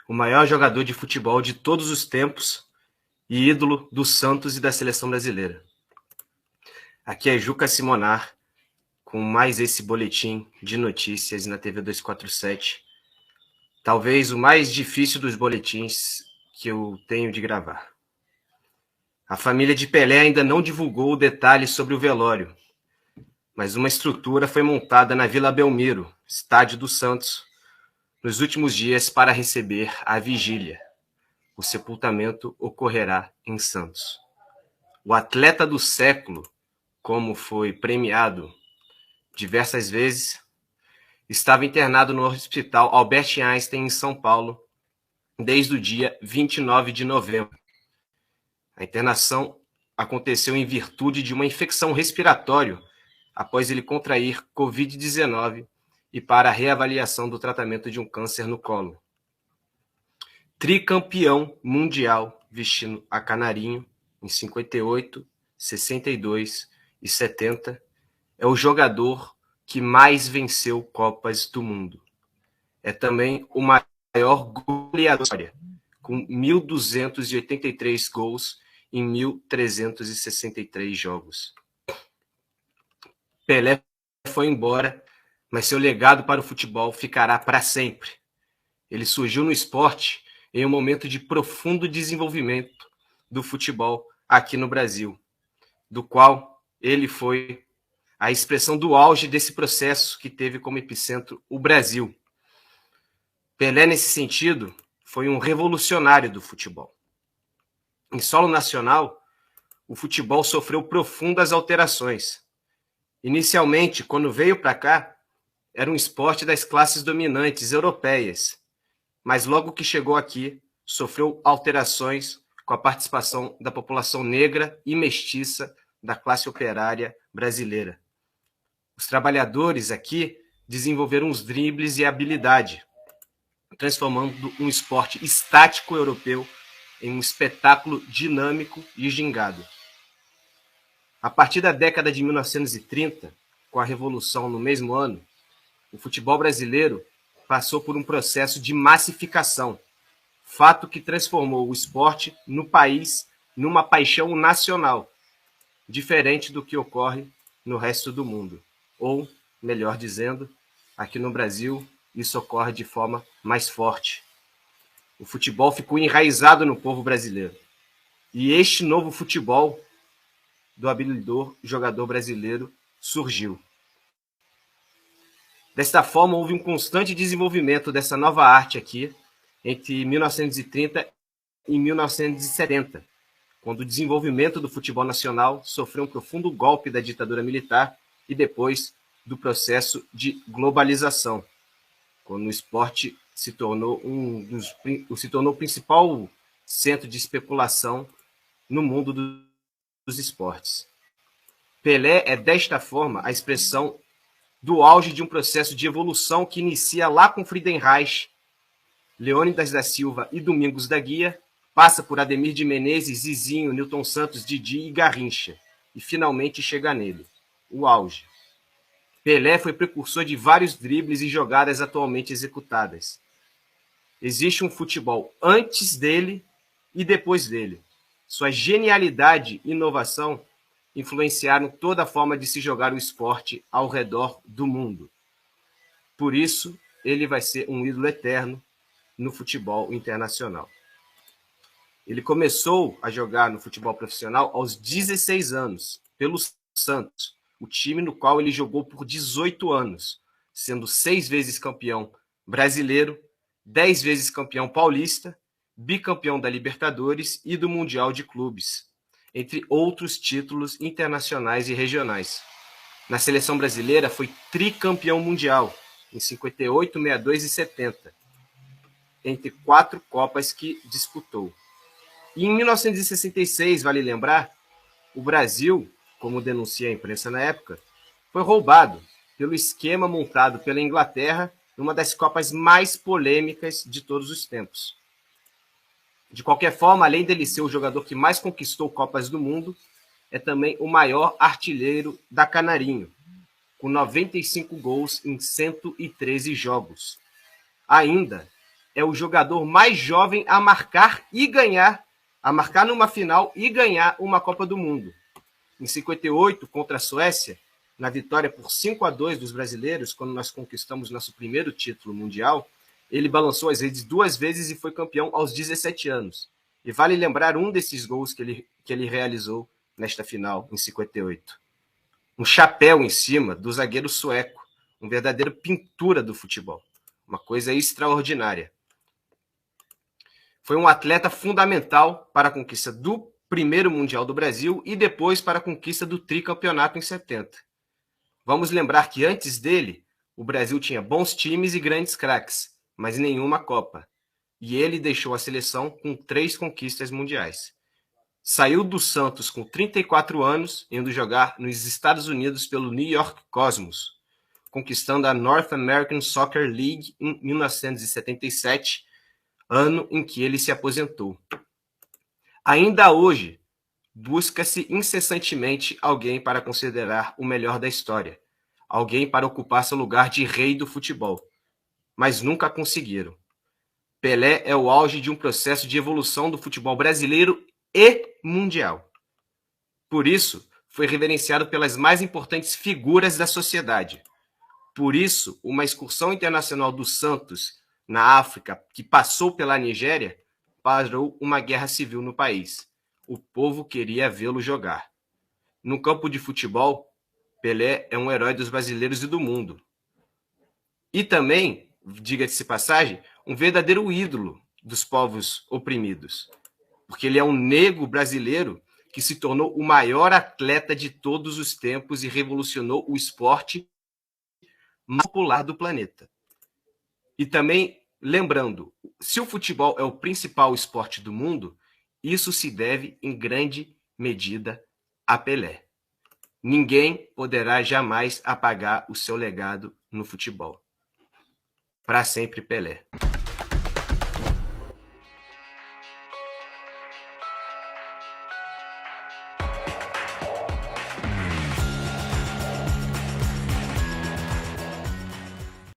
o maior jogador de futebol de todos os tempos e ídolo do Santos e da seleção brasileira. Aqui é Juca Simonar, com mais esse boletim de notícias na TV 247. Talvez o mais difícil dos boletins que eu tenho de gravar. A família de Pelé ainda não divulgou detalhes sobre o velório, mas uma estrutura foi montada na Vila Belmiro, estádio do Santos, nos últimos dias para receber a vigília. O sepultamento ocorrerá em Santos. O atleta do século, como foi premiado diversas vezes, estava internado no Hospital Albert Einstein, em São Paulo, desde o dia 29 de novembro. A internação aconteceu em virtude de uma infecção respiratória após ele contrair Covid-19 e para a reavaliação do tratamento de um câncer no colo. Tricampeão mundial vestindo a canarinho em 58, 62 e 70, é o jogador que mais venceu Copas do Mundo. É também o maior goleador da história, com 1.283 gols em 1.363 jogos. Pelé foi embora, mas seu legado para o futebol ficará para sempre. Ele surgiu no esporte em um momento de profundo desenvolvimento do futebol aqui no Brasil, do qual ele foi a expressão do auge desse processo que teve como epicentro o Brasil. Pelé, nesse sentido, foi um revolucionário do futebol. Em solo nacional, o futebol sofreu profundas alterações. Inicialmente, quando veio para cá, era um esporte das classes dominantes europeias, mas logo que chegou aqui, sofreu alterações com a participação da população negra e mestiça da classe operária brasileira. Os trabalhadores aqui desenvolveram os dribles e a habilidade, transformando um esporte estático europeu em um espetáculo dinâmico e gingado. A partir da década de 1930, com a Revolução no mesmo ano, o futebol brasileiro passou por um processo de massificação, fato que transformou o esporte no país numa paixão nacional, diferente do que ocorre no resto do mundo. Ou, melhor dizendo, aqui no Brasil, isso ocorre de forma mais forte. O futebol ficou enraizado no povo brasileiro. E este novo futebol do habilidor jogador brasileiro surgiu. Desta forma, houve um constante desenvolvimento dessa nova arte aqui entre 1930 e 1970, quando o desenvolvimento do futebol nacional sofreu um profundo golpe da ditadura militar e depois do processo de globalização, quando o esporte se tornou o principal centro de especulação no mundo dos esportes. Pelé é, desta forma, a expressão do auge de um processo de evolução que inicia lá com Friedenreich, Leônidas da Silva e Domingos da Guia, passa por Ademir de Menezes, Zizinho, Nilton Santos, Didi e Garrincha, e finalmente chega nele, o auge. Pelé foi precursor de vários dribles e jogadas atualmente executadas. Existe um futebol antes dele e depois dele. Sua genialidade e inovação influenciaram toda a forma de se jogar o esporte ao redor do mundo. Por isso, ele vai ser um ídolo eterno no futebol internacional. Ele começou a jogar no futebol profissional aos 16 anos, pelo Santos, o time no qual ele jogou por 18 anos, sendo 6 vezes campeão brasileiro, 10 vezes campeão paulista, bicampeão da Libertadores e do Mundial de Clubes, entre outros títulos internacionais e regionais. Na seleção brasileira foi tricampeão mundial, em 58, 62 e 70, entre 4 Copas que disputou. E em 1966, vale lembrar, o Brasil, como denuncia a imprensa na época, foi roubado pelo esquema montado pela Inglaterra numa das Copas mais polêmicas de todos os tempos. De qualquer forma, além dele ser o jogador que mais conquistou Copas do Mundo, é também o maior artilheiro da Canarinho, com 95 gols em 113 jogos. Ainda é o jogador mais jovem a marcar numa final e ganhar uma Copa do Mundo. Em 58, contra a Suécia, na vitória por 5-2 dos brasileiros, quando nós conquistamos nosso primeiro título mundial, ele balançou as redes 2 vezes e foi campeão aos 17 anos. E vale lembrar um desses gols que ele realizou nesta final, em 58. Um chapéu em cima do zagueiro sueco, uma verdadeira pintura do futebol. Uma coisa extraordinária. Foi um atleta fundamental para a conquista do primeiro Mundial do Brasil e depois para a conquista do tricampeonato em 70. Vamos lembrar que antes dele, o Brasil tinha bons times e grandes craques, mas nenhuma Copa. E ele deixou a seleção com 3 conquistas mundiais. Saiu do Santos com 34 anos, indo jogar nos Estados Unidos pelo New York Cosmos, conquistando a North American Soccer League em 1977, ano em que ele se aposentou. Ainda hoje, busca-se incessantemente alguém para considerar o melhor da história, alguém para ocupar seu lugar de rei do futebol, mas nunca conseguiram. Pelé é o auge de um processo de evolução do futebol brasileiro e mundial. Por isso, foi reverenciado pelas mais importantes figuras da sociedade. Por isso, uma excursão internacional do Santos na África, que passou pela Nigéria, parou uma guerra civil no país. O povo queria vê-lo jogar. No campo de futebol, Pelé é um herói dos brasileiros e do mundo. E também, diga-se passagem, um verdadeiro ídolo dos povos oprimidos. Porque ele é um negro brasileiro que se tornou o maior atleta de todos os tempos e revolucionou o esporte mais popular do planeta. E também, lembrando, se o futebol é o principal esporte do mundo, isso se deve, em grande medida, a Pelé. Ninguém poderá jamais apagar o seu legado no futebol. Para sempre, Pelé.